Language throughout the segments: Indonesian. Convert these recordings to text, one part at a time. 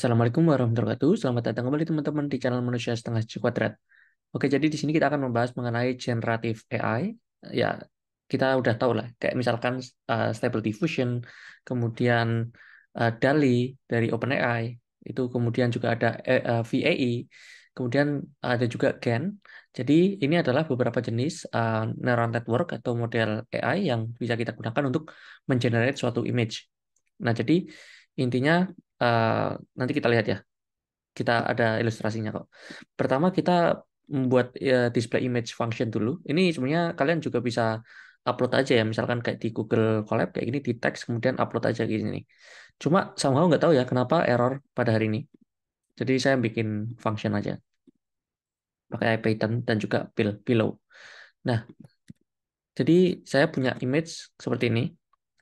Assalamualaikum warahmatullahi wabarakatuh. Selamat datang kembali teman-teman di channel Manusia Setengah Cuci Kuadrat. Oke, jadi di sini kita akan membahas mengenai generative AI. Ya, kita udah tahu lah, kayak misalkan Stable Diffusion, kemudian DALL-E dari OpenAI, itu kemudian juga ada VAE, kemudian ada juga GAN. Jadi ini adalah beberapa jenis neural network atau model AI yang bisa kita gunakan untuk mengenerate suatu image. Nah, jadi intinya eh, nanti kita lihat ya. Kita ada ilustrasinya kok. Pertama kita membuat display image function dulu. Ini sebenarnya kalian juga bisa upload aja ya, misalkan kayak di Google Colab kayak gini di teks kemudian upload aja gini nih. Cuma somehow nggak tahu ya kenapa error pada hari ini. Jadi saya bikin function aja pakai Python dan juga pillow. Nah, jadi saya punya image seperti ini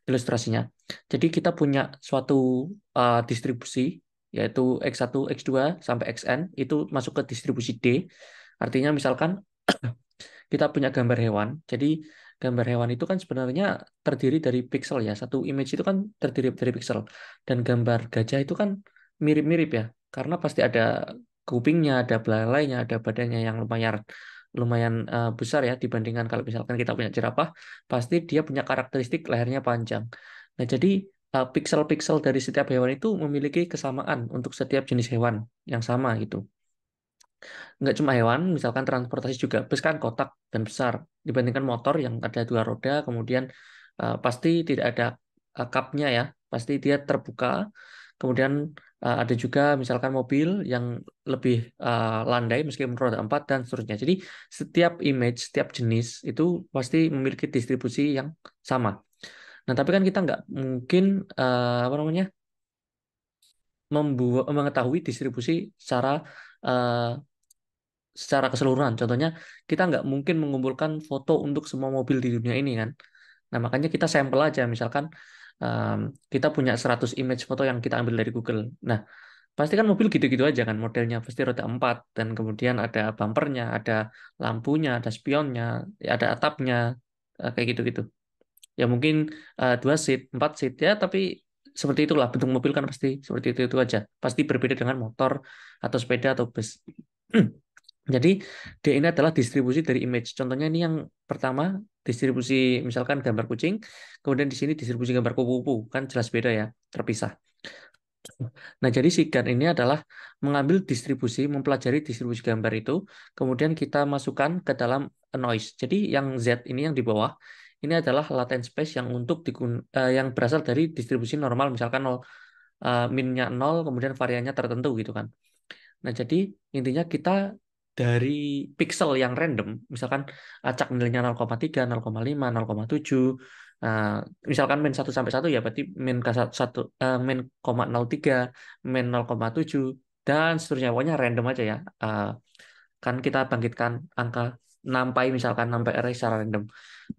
ilustrasinya. Jadi kita punya suatu distribusi yaitu X1, X2 sampai Xn itu masuk ke distribusi D. Artinya misalkan kita punya gambar hewan. Jadi gambar hewan itu kan sebenarnya terdiri dari pixel ya. Satu image itu kan terdiri dari pixel. Dan gambar gajah itu kan mirip-mirip ya. Karena pasti ada kupingnya, ada belalainya, ada badannya yang lumayan lumayan besar ya dibandingkan kalau misalkan kita punya jerapah, pasti dia punya karakteristik lehernya panjang. Nah, jadi pixel-pixel dari setiap hewan itu memiliki kesamaan untuk setiap jenis hewan yang sama gitu. Nggak cuma hewan, misalkan transportasi juga bus kan kotak dan besar dibandingkan motor yang ada dua roda, kemudian pasti tidak ada kapnya ya, pasti dia terbuka. Kemudian ada juga misalkan mobil yang lebih landai meskipun roda empat dan seterusnya. Jadi setiap image, setiap jenis itu pasti memiliki distribusi yang sama. Nah, tapi kan kita nggak mungkin apa namanya membuat mengetahui distribusi eh, secara keseluruhan. Contohnya, kita nggak mungkin mengumpulkan foto untuk semua mobil di dunia ini kan. Nah, makanya kita sampel aja. Misalkan em, kita punya 100 image foto yang kita ambil dari Google. Nah, pasti kan mobil gitu-gitu aja kan modelnya. Pasti roda 4. Dan kemudian ada bumpernya, ada lampunya, ada spionnya, ya ada atapnya, kayak gitu-gitu. Ya mungkin 2 seat, 4 seat ya, tapi seperti itulah bentuk mobil kan pasti seperti itu aja. Pasti berbeda dengan motor atau sepeda atau bus. Jadi D ini adalah distribusi dari image. Contohnya ini yang pertama distribusi misalkan gambar kucing, kemudian di sini distribusi gambar kupu-kupu, kan jelas beda ya, terpisah. Nah, jadi si GAN ini adalah mengambil distribusi, mempelajari distribusi gambar itu, kemudian kita masukkan ke dalam noise. Jadi yang Z ini yang di bawah, ini adalah latent space yang yang berasal dari distribusi normal, misalkan 0, minnya 0, kemudian variannya tertentu gitu kan. Nah, jadi intinya kita dari pixel yang random, misalkan acak nilainya 0,3, 0,5, 0,7, nah, misalkan min 1 sampai 1 ya berarti min ke 1, min 0,03, min 0,7, dan seterusnya. Pokoknya random aja ya. Kan kita bangkitkan angka nampai misalkan nampai array secara random.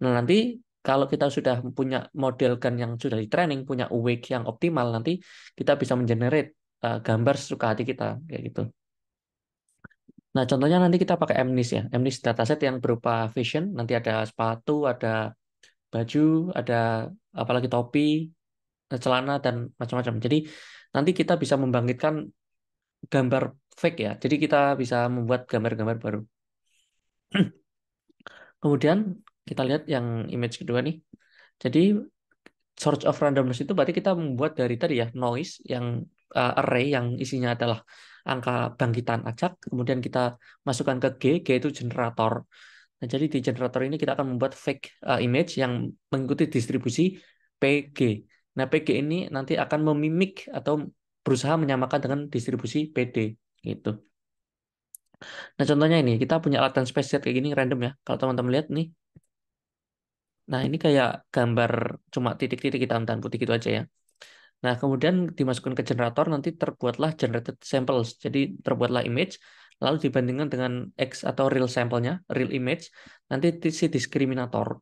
Nah, nanti kalau kita sudah punya model GAN yang sudah di training, punya awake yang optimal, nanti kita bisa mengenerate gambar sesuka hati kita kayak gitu. Nah, contohnya nanti kita pakai MNIST ya. MNIST dataset yang berupa fashion, nanti ada sepatu, ada baju, ada apalagi topi, celana, dan macam-macam. Jadi nanti kita bisa membangkitkan gambar fake ya. Jadi kita bisa membuat gambar-gambar baru. Kemudian kita lihat yang image kedua nih. Jadi source of randomness itu berarti kita membuat dari tadi ya noise yang array yang isinya adalah angka bangkitan acak, kemudian kita masukkan ke G itu generator. Nah, jadi di generator ini kita akan membuat fake image yang mengikuti distribusi PG. Nah, PG ini nanti akan memimik atau berusaha menyamakan dengan distribusi PD gitu. Nah, contohnya ini kita punya latent space set kayak gini random ya. Kalau teman-teman lihat nih, nah ini kayak gambar cuma titik-titik hitam dan putih gitu aja ya. Nah, kemudian dimasukkan ke generator, nanti terbuatlah generated samples. Jadi terbuatlah image, lalu dibandingkan dengan X atau real sampelnya, real image, nanti si diskriminator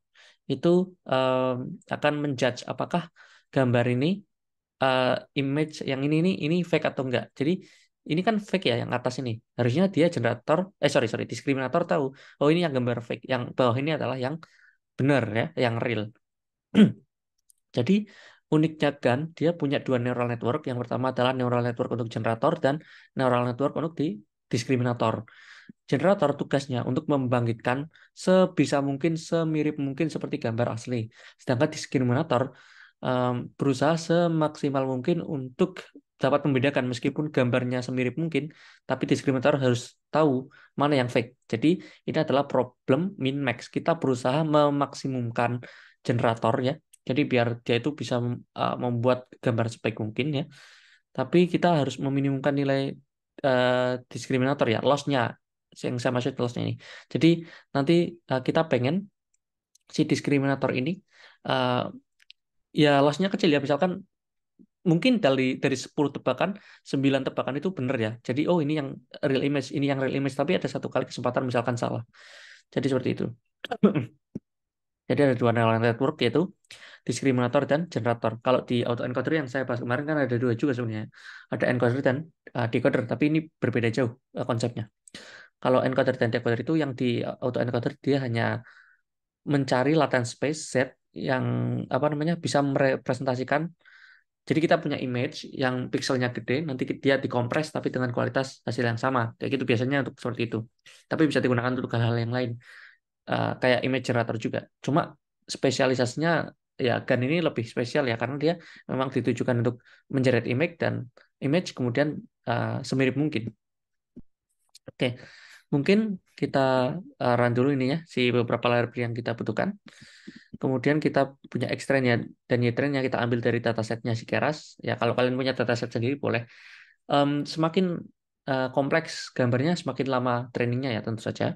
itu akan menjudge apakah gambar ini eh, image yang ini fake atau enggak. Jadi ini kan fake ya yang atas ini. Harusnya dia generator, sorry, diskriminator tahu, oh ini yang gambar fake, yang bawah ini adalah yang benar ya, yang real. Jadi uniknya GAN, dia punya dua neural network. Yang pertama adalah neural network untuk generator dan neural network untuk diskriminator. Generator tugasnya untuk membangkitkan sebisa mungkin, semirip mungkin seperti gambar asli. Sedangkan diskriminator berusaha semaksimal mungkin untuk dapat membedakan meskipun gambarnya semirip mungkin, tapi diskriminator harus tahu mana yang fake. Jadi ini adalah problem min-max. Kita berusaha memaksimumkan generator ya. Jadi biar dia itu bisa membuat gambar sebaik mungkin ya. Tapi kita harus meminimumkan nilai diskriminator ya, loss-nya. Yang saya maksud loss-nya ini. Jadi nanti kita pengen si diskriminator ini uh, ya loss-nya kecil ya. Misalkan mungkin dari 10 tebakan, 9 tebakan itu benar ya. Jadi oh ini yang real image, ini yang real image, tapi ada satu kali kesempatan misalkan salah. Jadi seperti itu. Jadi ada dua neural network yaitu diskriminator dan generator. Kalau di autoencoder yang saya bahas kemarin kan ada dua juga sebenarnya. Ada encoder dan decoder, tapi ini berbeda jauh konsepnya. Kalau encoder dan decoder itu yang di autoencoder dia hanya mencari latent space set yang apa namanya bisa merepresentasikan. Jadi kita punya image yang pixelnya gede, nanti dia dikompres tapi dengan kualitas hasil yang sama. Kayak gitu biasanya untuk seperti itu. Tapi bisa digunakan untuk hal-hal yang lain. Kayak image generator juga. Cuma spesialisasinya ya GAN ini lebih spesial ya karena dia memang ditujukan untuk menjerat image kemudian semirip mungkin. Oke, mungkin kita run dulu ini ya si beberapa library yang kita butuhkan. Kemudian kita punya X-Train ya dan Y-Train yang kita ambil dari datasetnya si Keras. Ya kalau kalian punya dataset sendiri boleh. Semakin kompleks gambarnya semakin lama trainingnya ya tentu saja.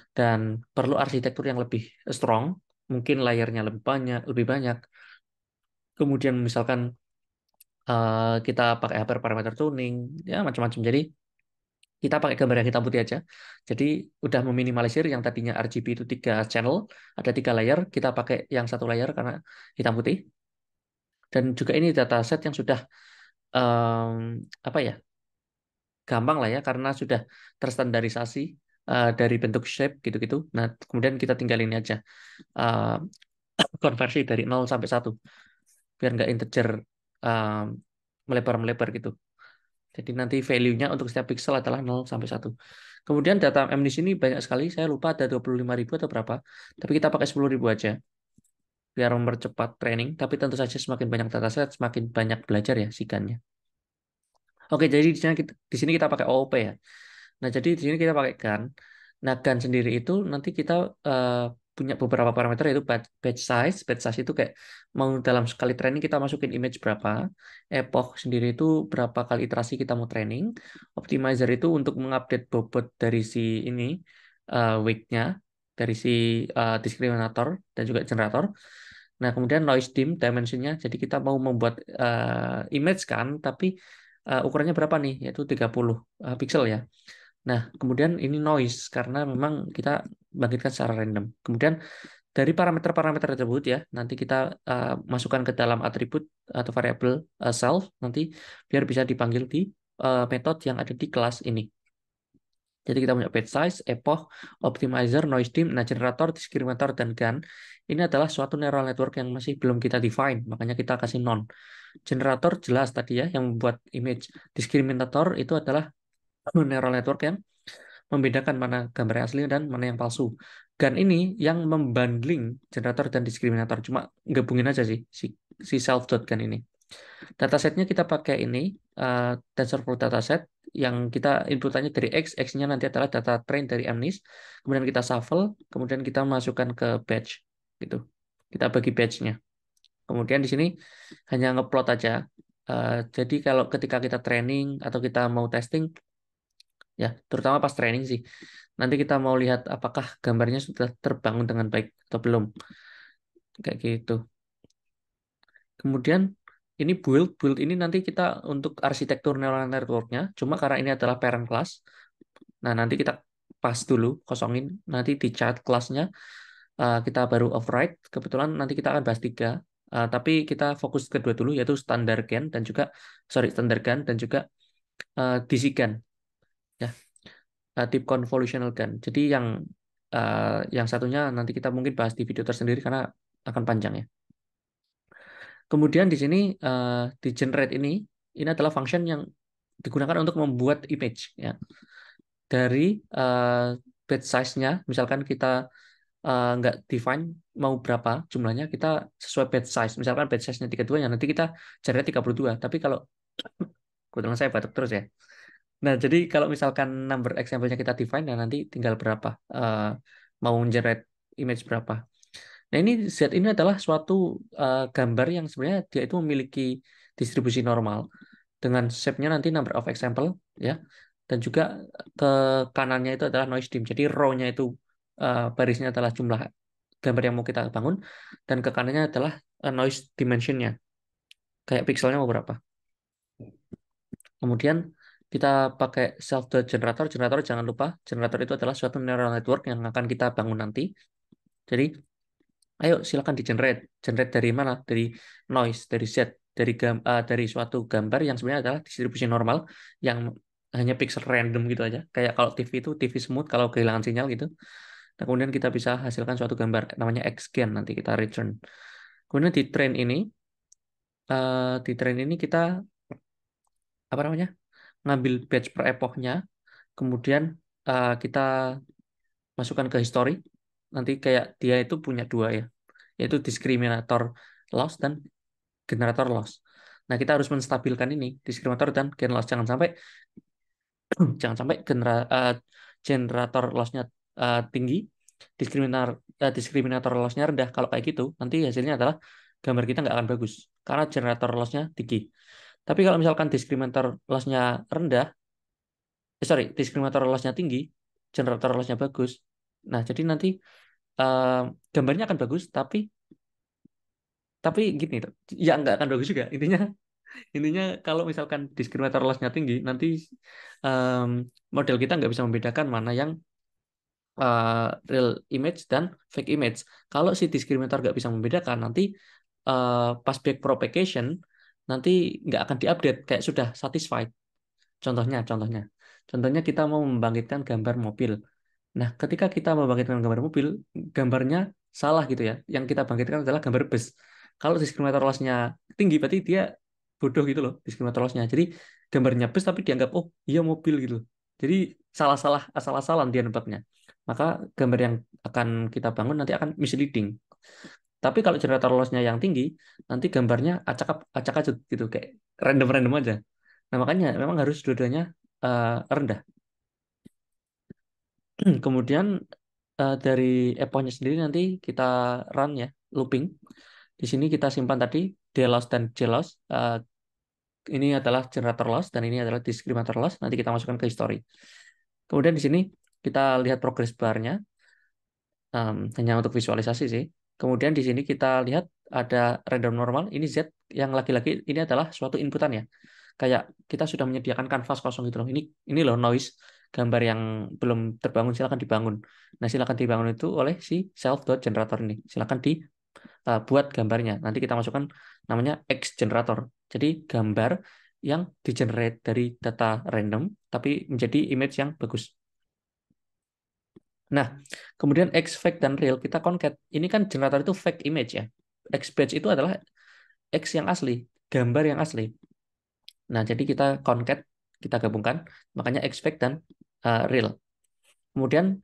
Dan perlu arsitektur yang lebih strong, mungkin layarnya lebih banyak. Kemudian misalkan kita pakai hyperparameter tuning, ya macam-macam. Jadi kita pakai gambar yang hitam putih aja. Jadi udah meminimalisir yang tadinya RGB itu 3 channel, ada 3 layer, kita pakai yang 1 layer karena hitam putih. Dan juga ini dataset yang sudah apa ya gampang lah ya karena sudah terstandarisasi dari bentuk shape gitu-gitu. Nah kemudian kita tinggal ini aja uh, konversi dari 0 sampai 1 biar nggak integer um, melebar-melebar gitu. Jadi nanti value-nya untuk setiap pixel adalah 0 sampai 1. Kemudian data M di sini banyak sekali, saya lupa ada 25.000 atau berapa. Tapi kita pakai 10.000 aja biar mempercepat training. Tapi tentu saja semakin banyak dataset, semakin banyak belajar ya sikannya. Oke, jadi di sini kita pakai OOP ya. Nah, jadi di sini kita pakai GAN. Nah, GAN sendiri itu nanti kita eh, punya beberapa parameter yaitu batch size. Batch size itu kayak mau dalam sekali training kita masukin image berapa. Epoch sendiri itu berapa kali iterasi kita mau training. Optimizer itu untuk mengupdate bobot dari si ini weight-nya dari si diskriminator dan juga generator. Nah, kemudian noise dim dimensionnya. Jadi kita mau membuat image kan, tapi ukurannya berapa nih? Yaitu 30 pixel ya. Nah, kemudian ini noise karena memang kita bangkitkan secara random. Kemudian dari parameter-parameter tersebut ya, nanti kita masukkan ke dalam atribut atau variabel self nanti biar bisa dipanggil di metode yang ada di kelas ini. Jadi kita punya batch size, epoch, optimizer, noise dim, nah generator, diskriminator, dan GAN. Ini adalah suatu neural network yang masih belum kita define, makanya kita kasih non. Generator jelas tadi ya, yang membuat image. Diskriminator itu adalah neural network yang membedakan mana gambar yang asli dan mana yang palsu. GAN ini yang membundling generator dan diskriminator, cuma gabungin aja sih si self.GAN ini. Datasetnya kita pakai ini TensorFlow dataset yang kita inputannya dari X, X-nya nanti adalah data train dari MNIST, kemudian kita shuffle, kemudian kita masukkan ke batch gitu. Kita bagi batch-nya. Kemudian di sini hanya ngeplot aja. Jadi kalau ketika kita training atau kita mau testing, ya terutama pas training sih, nanti kita mau lihat apakah gambarnya sudah terbangun dengan baik atau belum. Kayak gitu. Kemudian ini build ini nanti kita untuk arsitektur neural networknya. Cuma karena ini adalah parent class, nah nanti kita pas dulu kosongin. Nanti di chat kelasnya kita baru override. Kebetulan nanti kita akan bahas 3. Tapi kita fokus kedua dulu yaitu standar GAN dan juga standar GAN dan juga DC GAN ya tip convolutional GAN. Jadi yang satunya nanti kita mungkin bahas di video tersendiri karena akan panjang ya. Kemudian di sini di generate ini adalah function yang digunakan untuk membuat image ya. Dari batch size-nya, misalkan kita nggak define mau berapa jumlahnya, kita sesuai batch size. Misalkan batch size-nya 32, ya nanti kita generate 32. Tapi kalau kebetulan saya batuk terus ya. Nah, jadi kalau misalkan number example-nya kita define, dan nanti tinggal berapa mau generate image berapa. Nah, ini Z ini adalah suatu gambar yang sebenarnya dia itu memiliki distribusi normal dengan shape-nya nanti number of example ya. Dan juga ke kanannya itu adalah noise dim. Jadi row-nya itu barisnya adalah jumlah gambar yang mau kita bangun, dan ke kanannya adalah noise dimension-nya. Kayak pixelnya mau berapa. Kemudian kita pakai self-dot generator. Generator jangan lupa, generator itu adalah suatu neural network yang akan kita bangun nanti. Jadi ayo silakan di generate. Generate dari mana? Dari noise, dari set, dari suatu gambar yang sebenarnya adalah distribusi normal yang hanya pixel random gitu aja. Kayak kalau TV itu TV smooth kalau kehilangan sinyal gitu. Nah, kemudian kita bisa hasilkan suatu gambar namanya xgen, nanti kita return. Kemudian di train ini kita apa namanya? Ngambil batch per epochnya, kemudian kita masukkan ke history. Nanti kayak dia itu punya dua ya, yaitu discriminator loss dan generator loss. Nah, kita harus menstabilkan ini, discriminator dan gen loss. Jangan sampai generator loss-nya tinggi, diskriminator loss-nya rendah. Kalau kayak gitu, nanti hasilnya adalah gambar kita nggak akan bagus karena generator loss-nya tinggi. Tapi kalau misalkan diskriminator loss-nya rendah, diskriminator loss-nya tinggi, generator loss-nya bagus. Nah, jadi nanti eh, gambarnya akan bagus, tapi gini, ya nggak akan bagus juga. Intinya kalau misalkan diskriminator loss-nya tinggi, nanti em, model kita nggak bisa membedakan mana yang real image dan fake image. Kalau si diskriminator nggak bisa membedakan, nanti pas back propagation nanti nggak akan diupdate kayak sudah satisfied. Contohnya kita mau membangkitkan gambar mobil. Nah, ketika kita membangkitkan gambar mobil, gambarnya salah gitu ya. Yang kita bangkitkan adalah gambar bus. Kalau diskriminator loss-nya tinggi, berarti dia bodoh gitu loh, diskriminator loss-nya. Jadi gambarnya bus tapi dianggap, oh iya mobil gitu. Jadi salah-salah, asal-asalan dia nebaknya. Maka gambar yang akan kita bangun nanti akan misleading. Tapi kalau generator loss-nya yang tinggi, nanti gambarnya acak-acak gitu, kayak random-random aja. Nah, makanya memang harus dua-duanya rendah. Kemudian dari epochnya sendiri nanti kita run ya, looping. Di sini kita simpan tadi delos dan jelos. Ini adalah generator loss dan ini adalah discriminator loss. Nanti kita masukkan ke history. Kemudian di sini kita lihat progress bar-nya, hanya untuk visualisasi sih. Kemudian di sini kita lihat ada random normal. Ini Z yang lagi-lagi ini adalah suatu inputan ya. Kayak kita sudah menyediakan kanvas kosong gitu loh. Ini loh noise gambar yang belum terbangun, silakan dibangun. Nah, silakan dibangun itu oleh si self.generator ini. Silakan dibuat gambarnya. Nanti kita masukkan namanya X generator. Jadi gambar yang di-generate dari data random tapi menjadi image yang bagus. Nah, kemudian X fake dan real kita concat. Ini kan generator itu fake image ya. X batch itu adalah X yang asli, gambar yang asli. Nah, jadi kita concat, kita gabungkan, makanya X fake dan real. Kemudian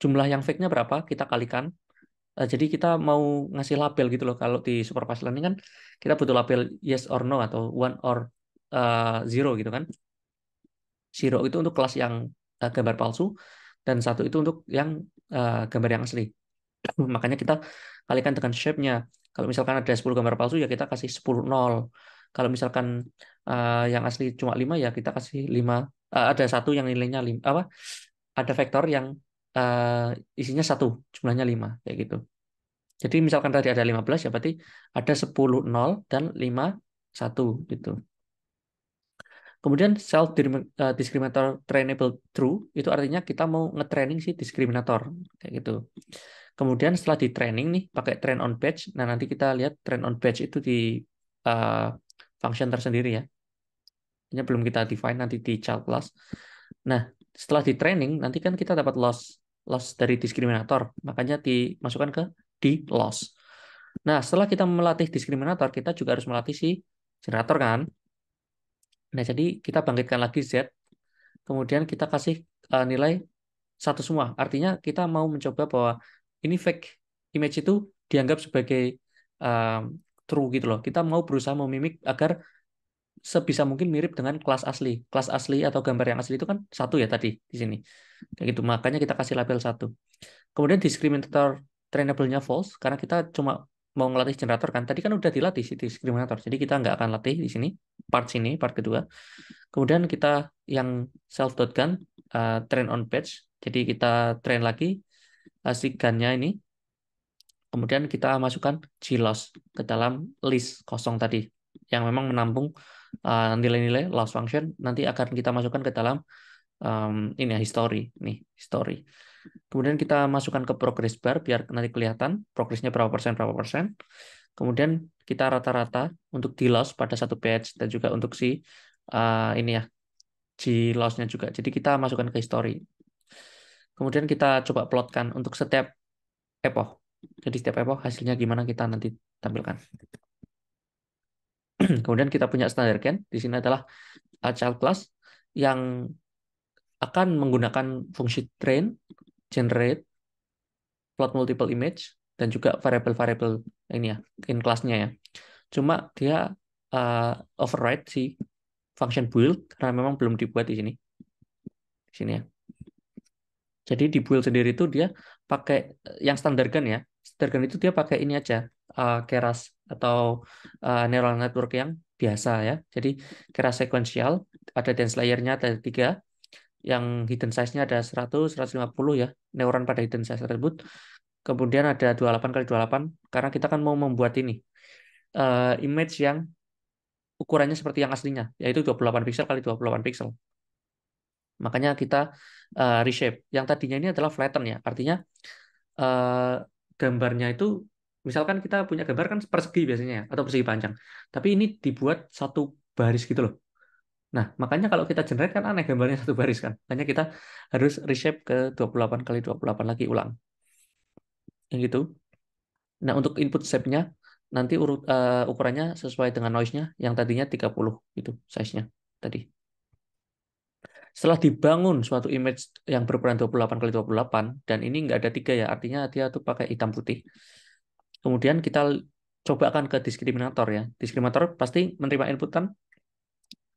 jumlah yang fake-nya berapa, kita kalikan. Jadi kita mau ngasih label gitu loh. Kalau di supervised learning kan kita butuh label yes or no atau one or zero gitu kan. Zero itu untuk kelas yang gambar palsu, dan satu itu untuk yang gambar yang asli. Makanya kita kalikan dengan shape-nya. Kalau misalkan ada 10 gambar palsu ya kita kasih 10 nol. Kalau misalkan yang asli cuma 5 ya kita kasih 5. Ada satu yang nilainya 5 apa? Ada vektor yang isinya satu, jumlahnya 5 kayak gitu. Jadi misalkan tadi ada 15 ya berarti ada 10 nol dan 5 satu gitu. Kemudian self discriminator trainable true itu artinya kita mau nge-training si diskriminator kayak gitu. Kemudian setelah di training nih pakai train on batch. Nah, nanti kita lihat train on batch itu di uh, function tersendiri ya. Ini belum kita define nanti di child class. Nah, setelah di training nanti kan kita dapat loss dari diskriminator. Makanya dimasukkan ke di loss. Nah, setelah kita melatih diskriminator, kita juga harus melatih si generator kan. Nah, jadi kita bangkitkan lagi Z, kemudian kita kasih nilai satu semua. Artinya kita mau mencoba bahwa ini fake image itu dianggap sebagai um, true gitu loh. Kita mau berusaha memimik agar sebisa mungkin mirip dengan kelas asli. Kelas asli atau gambar yang asli itu kan satu ya tadi di sini. Kayak gitu. Makanya kita kasih label satu. Kemudian discriminator trainable-nya false karena kita cuma mau ngelatih generator kan. Tadi kan udah dilatih si discriminator. Jadi kita nggak akan latih di sini sini, part kedua. Kemudian kita yang self.gun train on page. Jadi kita train lagi si gun-nya ini. Kemudian kita masukkan GLOS ke dalam list kosong tadi yang memang menampung nilai-nilai loss function nanti akan kita masukkan ke dalam ini ya history nih history. Kemudian kita masukkan ke progress bar biar nanti kelihatan progresnya berapa persen berapa persen. Kemudian kita rata-rata untuk di loss pada satu batch dan juga untuk si ini ya G loss-nya juga. Jadi kita masukkan ke history. Kemudian kita coba plotkan untuk setiap epoch. Jadi setiap epoch hasilnya gimana kita nanti tampilkan. Kemudian kita punya standar can. Di sini adalah child class yang akan menggunakan fungsi train, generate, plot multiple image, dan juga variable-variable ini ya, in class-nya ya. Cuma dia override si function build karena memang belum dibuat di sini. Di sini ya. Jadi di build sendiri itu dia pakai yang standar gun ya. Standar gun itu dia pakai ini aja, Keras atau neural network yang biasa ya. Jadi Keras sequential, ada dense layer-nya ada 3, yang hidden size-nya ada 100, 150 ya, neuron pada hidden size tersebut. Kemudian ada 28 kali 28 karena kita kan mau membuat ini image yang ukurannya seperti yang aslinya, yaitu 28 pixel kali 28 pixel. Makanya kita reshape. Yang tadinya ini adalah flatten ya, artinya eh, gambarnya itu misalkan kita punya gambar kan persegi biasanya ya, atau persegi panjang. Tapi ini dibuat satu baris gitu loh. Nah, makanya kalau kita generate kan aneh gambarnya satu baris kan. Makanya kita harus reshape ke 28 kali 28 lagi ulang. Yang gitu. Nah, untuk input shape-nya nanti ukurannya sesuai dengan noise-nya yang tadinya 30 itu size-nya tadi. Setelah dibangun suatu image yang berukuran 28 kali 28 dan ini nggak ada 3 ya, artinya dia tuh pakai hitam putih. Kemudian kita coba akan ke diskriminator ya. Diskriminator pasti menerima input kan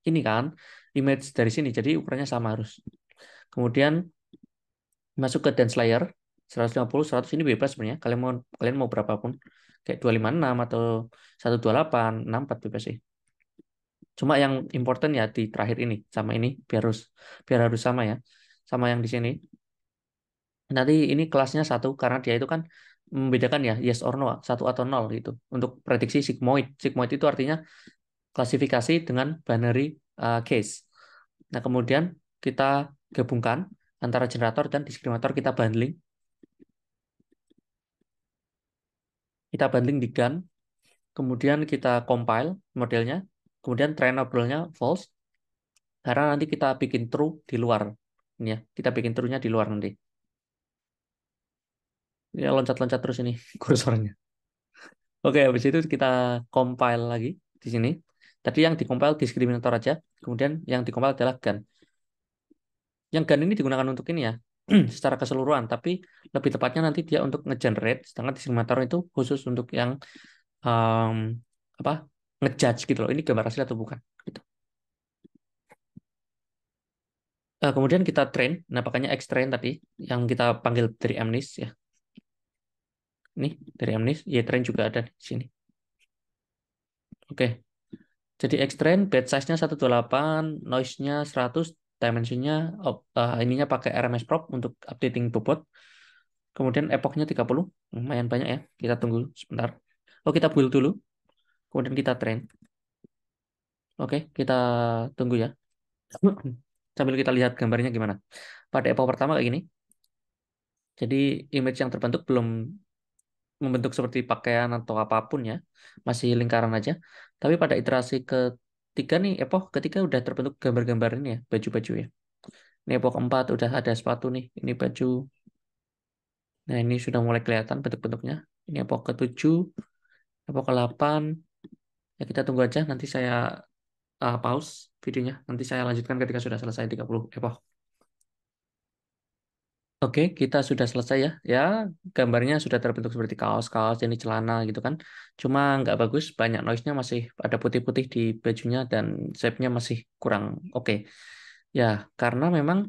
ini kan image dari sini, jadi ukurannya sama harus. Kemudian masuk ke dance layer 150 100 ini bebas sebenarnya. Kalian mau berapapun. Kayak 256 atau 128 64 bebas sih. Cuma yang important ya di terakhir ini sama ini biar harus sama ya. Sama yang di sini. Nanti ini kelasnya satu karena dia itu kan membedakan ya yes or no, satu atau nol gitu. Untuk prediksi sigmoid. Sigmoid itu artinya klasifikasi dengan binary case. Nah, kemudian kita gabungkan antara generator dan diskriminator kita bundling. Kita bundling di GAN, kemudian kita compile modelnya, kemudian trainable-nya false, karena nanti kita bikin true di luar. Ini ya, kita bikin true-nya di luar nanti. Ya, loncat-loncat terus ini kursornya. Oke, habis itu kita compile lagi di sini. Tadi yang di-compile diskriminator aja, kemudian yang di-compile adalah GAN. Yang GAN ini digunakan untuk ini ya, secara keseluruhan, tapi lebih tepatnya nanti dia untuk nge-generate, sedangkan diskriminator itu khusus untuk yang um, apa ngejudge gitu loh, ini gambar asli atau bukan. Gitu. Kemudian kita train, nah makanya X train tadi yang kita panggil dari MNIST ya. Ini dari MNIST, Y train juga ada di sini. Oke, jadi X train, batch size-nya 128, noise-nya 100, dimension-nya ininya pakai RMS prop untuk updating bobot. Kemudian epoch-nya 30, lumayan banyak ya. Kita tunggu sebentar. Oh, kita build dulu, kemudian kita train. Oke, kita tunggu ya. Sambil kita lihat gambarnya gimana. Pada epoch pertama kayak gini. Jadi image yang terbentuk belum membentuk seperti pakaian atau apapun ya, masih lingkaran aja. Tapi pada iterasi ketiga nih, epoch ketiga udah terbentuk gambar-gambar ini ya, baju-baju ya. Ini epoch keempat udah ada sepatu nih, ini baju. Nah ini sudah mulai kelihatan bentuk-bentuknya. Ini epoch ketujuh, Epoch 8, ya kita tunggu aja, nanti saya pause videonya, nanti saya lanjutkan ketika sudah selesai 30 epoch. Oke, kita sudah selesai ya. Ya, gambarnya sudah terbentuk seperti kaos-kaos, ini celana gitu kan. Cuma nggak bagus, banyak noise-nya, masih ada putih-putih di bajunya dan shape-nya masih kurang oke. Ya, karena memang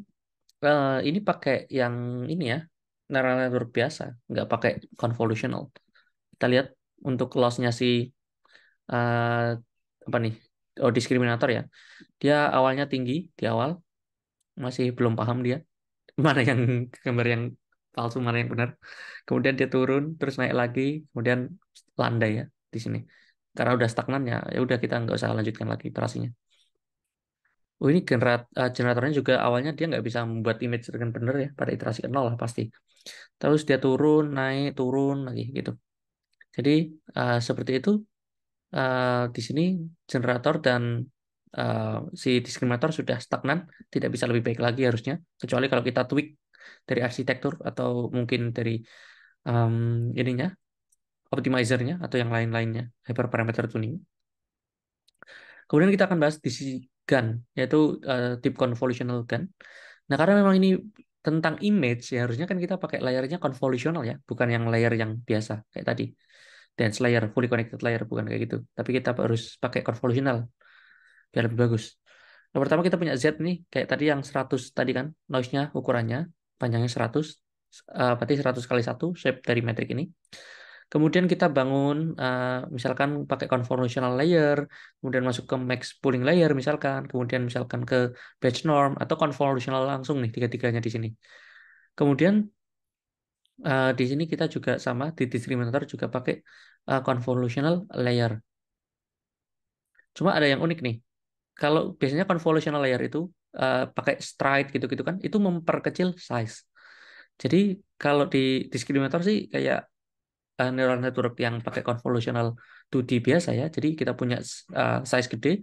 ini pakai yang ini ya, neural network biasa, nggak pakai convolutional. Kita lihat untuk loss-nya si eh, apa nih? Oh, diskriminator ya. Dia awalnya tinggi di awal, masih belum paham dia mana yang gambar yang palsu mana yang benar. Kemudian dia turun terus naik lagi, kemudian landai ya di sini. Karena udah stagnan ya, ya udah kita nggak usah lanjutkan lagi iterasinya. Oh ini generatornya juga awalnya dia nggak bisa membuat image dengan benar ya pada iterasi ke nol lah pasti. Terus dia turun lagi gitu. Jadi seperti itu di sini generator dan si diskriminator sudah stagnan, tidak bisa lebih baik lagi harusnya. Kecuali kalau kita tweak dari arsitektur atau mungkin dari em, ininya, optimizernya atau yang lain-lainnya, hyperparameter tuning. Kemudian kita akan bahas di sisi GAN, yaitu deep convolutional GAN. Nah, karena memang ini tentang image, ya harusnya kan kita pakai layernya convolutional ya, bukan yang layer yang biasa kayak tadi. Dense layer, fully connected layer, bukan kayak gitu. Tapi kita harus pakai convolutional biar lebih bagus. Yang pertama kita punya Z nih, kayak tadi yang 100 tadi kan, noise-nya ukurannya, panjangnya 100, berarti 100 kali 1, shape dari metrik ini. Kemudian kita bangun, misalkan pakai convolutional layer, kemudian masuk ke max pooling layer misalkan, kemudian misalkan ke batch norm, atau convolutional langsung nih, tiga-tiganya di sini. Kemudian di sini kita juga sama, di diskriminator juga pakai convolutional layer. Cuma ada yang unik nih. Kalau biasanya convolutional layer itu pakai stride gitu-gitu kan, itu memperkecil size. Jadi kalau di diskriminator sih kayak neural network yang pakai convolutional 2D biasa ya. Jadi kita punya size gede,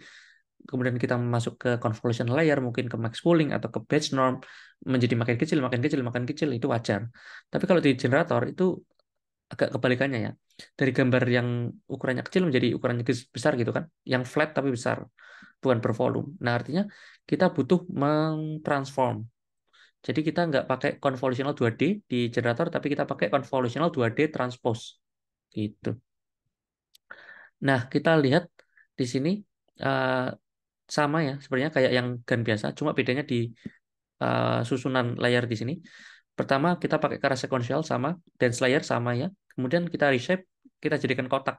kemudian kita masuk ke convolutional layer, mungkin ke max pooling atau ke batch norm, menjadi makin kecil, makin kecil, makin kecil, itu wajar. Tapi kalau di generator itu agak kebalikannya ya. Dari gambar yang ukurannya kecil menjadi ukurannya besar gitu kan. Yang flat tapi besar, bukan bervolume. Nah, artinya kita butuh mentransform. Jadi kita nggak pakai convolutional 2D di generator, tapi kita pakai convolutional 2D transpose. Gitu. Nah, kita lihat di sini eh, sama ya, sebenarnya kayak yang GAN biasa, cuma bedanya di susunan layer di sini. Pertama, kita pakai cara sequential sama, dense layer sama ya. Kemudian kita reshape, kita jadikan kotak.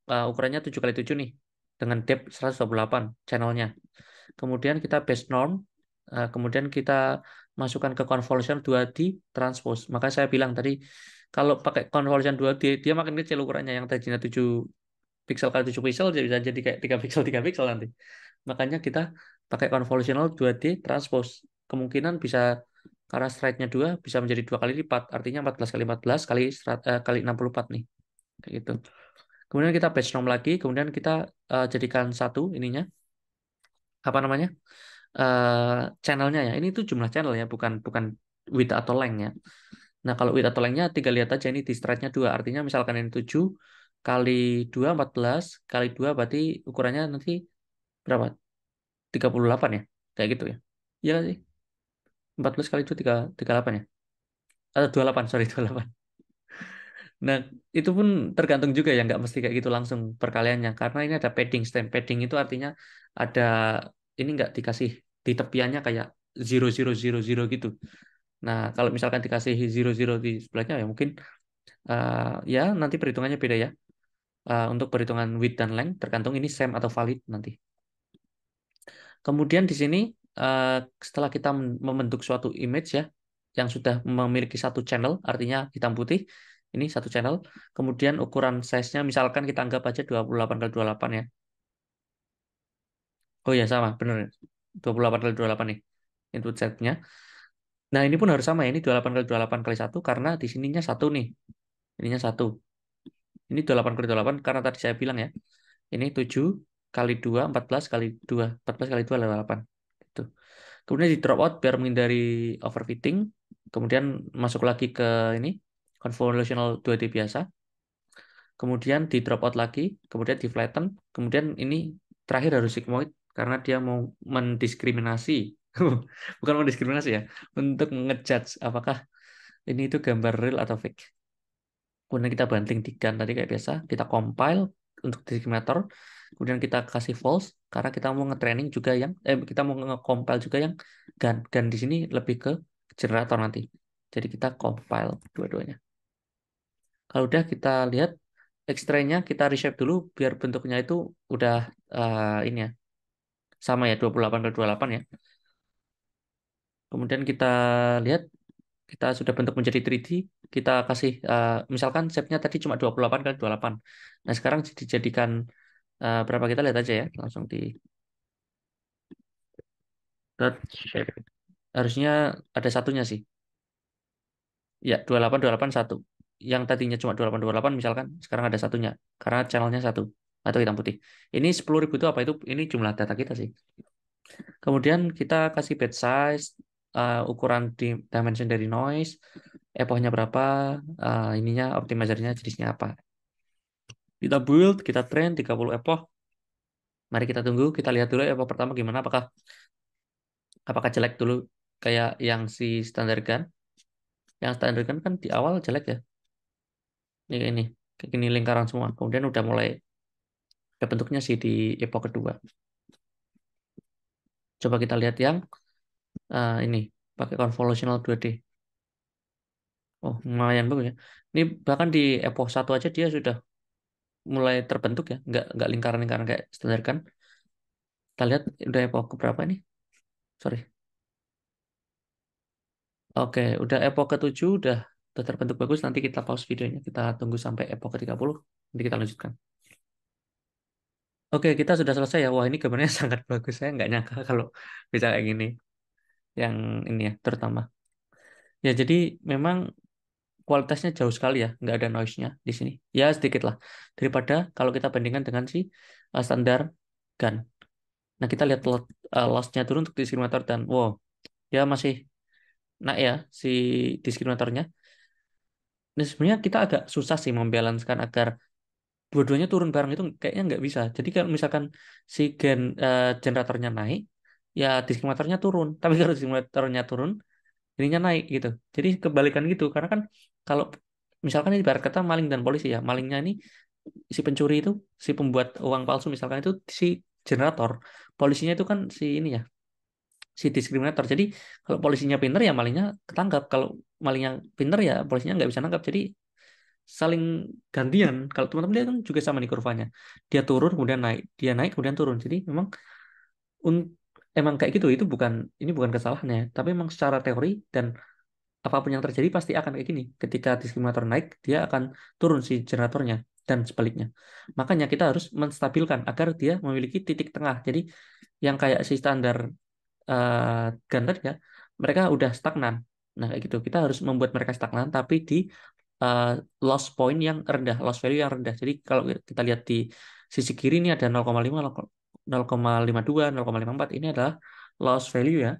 Ukurannya 7 kali 7 nih, dengan depth 128 channelnya. Kemudian kita base norm, kemudian kita masukkan ke convolution 2D transpose. Maka saya bilang tadi, kalau pakai convolution 2D, dia makin kecil ukurannya, yang tadinya 7 pixel kali 7 pixel, jadi bisa jadi kayak 3 pixel nanti. Makanya kita pakai convolutional 2D transpose. Kemungkinan bisa, karena stride-nya 2, bisa menjadi 2 kali lipat. Artinya 14 kali 14 kali 64 nih. Kayak gitu. Kemudian kita batch norm lagi, kemudian kita jadikan satu ininya, apa namanya? Channelnya ya. Ini tuh jumlah channel ya, bukan bukan width atau length ya. Nah, kalau width atau length-nya tinggal lihat aja ini di stride-nya 2. Artinya misalkan ini 7 kali 2 14 kali 2 berarti ukurannya nanti berapa? 38 ya. Kayak gitu ya. Iya nggak sih? 14 kali 2 38 ya. Atau 28, sorry 28. Nah, itu pun tergantung juga ya, nggak mesti kayak gitu langsung perkaliannya. Karena ini ada padding, stem padding itu artinya ada, ini nggak dikasih di tepiannya kayak 0000 gitu. Nah, kalau misalkan dikasih 00 di sebelahnya ya mungkin ya nanti perhitungannya beda ya. Untuk perhitungan width dan length tergantung ini same atau valid nanti. Kemudian di sini setelah kita membentuk suatu image ya yang sudah memiliki satu channel, artinya hitam putih, ini satu channel. Kemudian ukuran size-nya misalkan kita anggap aja 28 kali 28 ya. Oh ya sama, bener. 28 kali 28 nih input set-nya. Nah, ini pun harus sama ya. Ini 28 kali 28 kali satu karena di sininya satu nih. Ininya satu. Ini 28 kali 28 karena tadi saya bilang ya. Ini 7 kali 2 14 kali 2 14 kali 2 adalah 8. Gitu. Kemudian di drop out biar menghindari overfitting. Kemudian masuk lagi ke ini convolutional 2D biasa. kemudian di drop out lagi, kemudian di flatten, kemudian ini terakhir harus sigmoid karena dia mau mendiskriminasi, bukan mendiskriminasi ya, untuk ngejudge apakah ini itu gambar real atau fake. Kemudian kita banting di GAN tadi kayak biasa, kita compile untuk diskriminator, kemudian kita kasih false karena kita mau nge-training juga yang kita mau nge-compile juga yang GAN. GAN di sini lebih ke generator nanti. Jadi kita compile dua-duanya. Kalau udah kita lihat X-ray-nya kita reshape dulu biar bentuknya itu udah ini ya, sama ya 28 kali 28 ya. Kemudian kita lihat kita sudah bentuk menjadi 3D, kita kasih misalkan shape-nya tadi cuma 28 kali 28. Nah, sekarang dijadikan berapa kita lihat aja ya, langsung di dot shape. Harusnya ada satunya sih. Ya, 28 satu. Yang tadinya cuma 28 misalkan sekarang ada satunya karena channelnya satu atau hitam putih. Ini 10.000 itu apa itu? Ini jumlah data kita sih. Kemudian kita kasih batch size, ukuran dimension dari noise, epochnya berapa, ininya optimizernya jenisnya apa. Kita build, kita train 30 epoch. Mari kita tunggu, kita lihat dulu epoch pertama gimana, apakah jelek dulu kayak yang si standar gun. Yang standar gun kan di awal jelek ya. Ini kayak gini lingkaran semua. Kemudian udah mulai ada bentuknya sih di epoch kedua. Coba kita lihat yang ini pakai convolutional 2D. Oh, lumayan bagus ya. Ini bahkan di epoch satu aja dia sudah mulai terbentuk ya, nggak lingkaran-lingkaran kayak standar kan. Kita lihat udah epoch berapa nih? Sorry. Oke, udah epoch ke-7 udah terbentuk bagus. Nanti kita pause videonya. Kita tunggu sampai epoch ke-30. Nanti kita lanjutkan. Oke, kita sudah selesai ya. Wah, ini gambarnya sangat bagus. Saya nggak nyangka kalau bisa kayak gini. Yang ini ya, terutama. Ya, jadi memang kualitasnya jauh sekali ya. Nggak ada noise-nya di sini. Ya, sedikit lah. Daripada kalau kita bandingkan dengan si standar GAN. Nah, kita lihat loss-nya turun untuk diskriminator dan wow, dia masih naik ya si diskriminatornya. Nah, sebenarnya kita agak susah sih membalancekan agar dua-duanya turun bareng itu kayaknya nggak bisa. Jadi kalau misalkan si generatornya naik, ya diskriminatornya turun. Tapi kalau diskriminatornya turun, ininya naik gitu. Jadi kebalikan gitu. Karena kan kalau misalkan ini ibarat kata maling dan polisi ya, malingnya ini si pencuri itu, si pembuat uang palsu misalkan itu si generator, polisinya itu kan si ini ya, si diskriminator. Jadi kalau polisinya pinter ya malingnya ketangkap. Kalau malingnya pinter ya polisinya nggak bisa nangkap. Jadi saling gantian. Kalau teman-teman lihat kan juga sama nih kurvanya. Dia turun kemudian naik, dia naik kemudian turun. Jadi memang un- emang kayak gitu. Itu bukan ini bukan kesalahannya, tapi memang secara teori dan apapun yang terjadi pasti akan kayak gini. Ketika diskriminator naik, dia akan turun si generatornya dan sebaliknya. Makanya kita harus menstabilkan agar dia memiliki titik tengah. Jadi yang kayak si standar Gunter ya, mereka udah stagnan. Nah, kayak gitu. Kita harus membuat mereka stagnan, tapi di uh, loss point yang rendah, loss value yang rendah. Jadi kalau kita lihat di sisi kiri ini ada 0,5, 0,52, 0,54. Ini adalah loss value ya.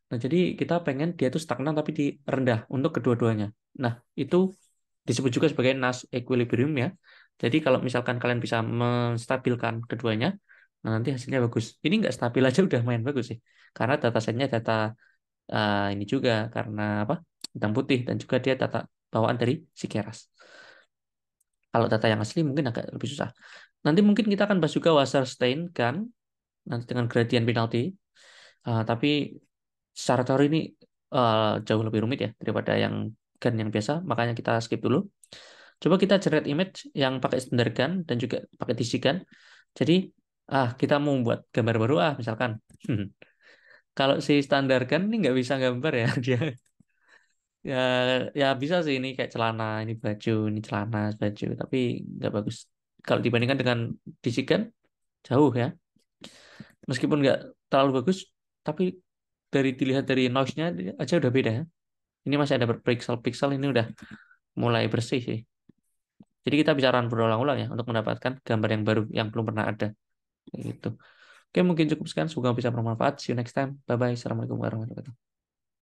Nah, jadi kita pengen dia itu stagnan tapi di rendah untuk kedua-duanya. Nah, itu disebut juga sebagai Nash equilibrium ya. Jadi kalau misalkan kalian bisa menstabilkan keduanya, nah nanti hasilnya bagus. Ini nggak stabil aja udah main bagus sih. Karena datasetnya data ini juga karena apa? Hitam putih dan juga dia data bawaan dari si Keras. Kalau data yang asli mungkin agak lebih susah. Nanti mungkin kita akan bahas juga Wasserstein kan, nanti dengan gradient penalty. Tapi secara teori ini jauh lebih rumit ya daripada yang GAN yang biasa, makanya kita skip dulu. Coba kita generate image yang pakai standar GAN dan juga pakai DC GAN. Jadi, kita mau buat gambar baru misalkan. Kalau si standar GAN ini nggak bisa gambar ya dia. Ya, ya bisa sih ini kayak celana, ini baju, ini celana, baju, tapi nggak bagus. Kalau dibandingkan dengan DC GAN, jauh ya. Meskipun nggak terlalu bagus, tapi dilihat dari noise-nya aja udah beda ya. Ini masih ada berpixel-pixel, ini udah mulai bersih sih. Jadi kita bisa run berulang-ulang ya untuk mendapatkan gambar yang baru yang belum pernah ada. Kayak gitu. Oke, mungkin cukup sekian. Semoga bisa bermanfaat. See you next time. Bye-bye. Assalamualaikum warahmatullahi wabarakatuh.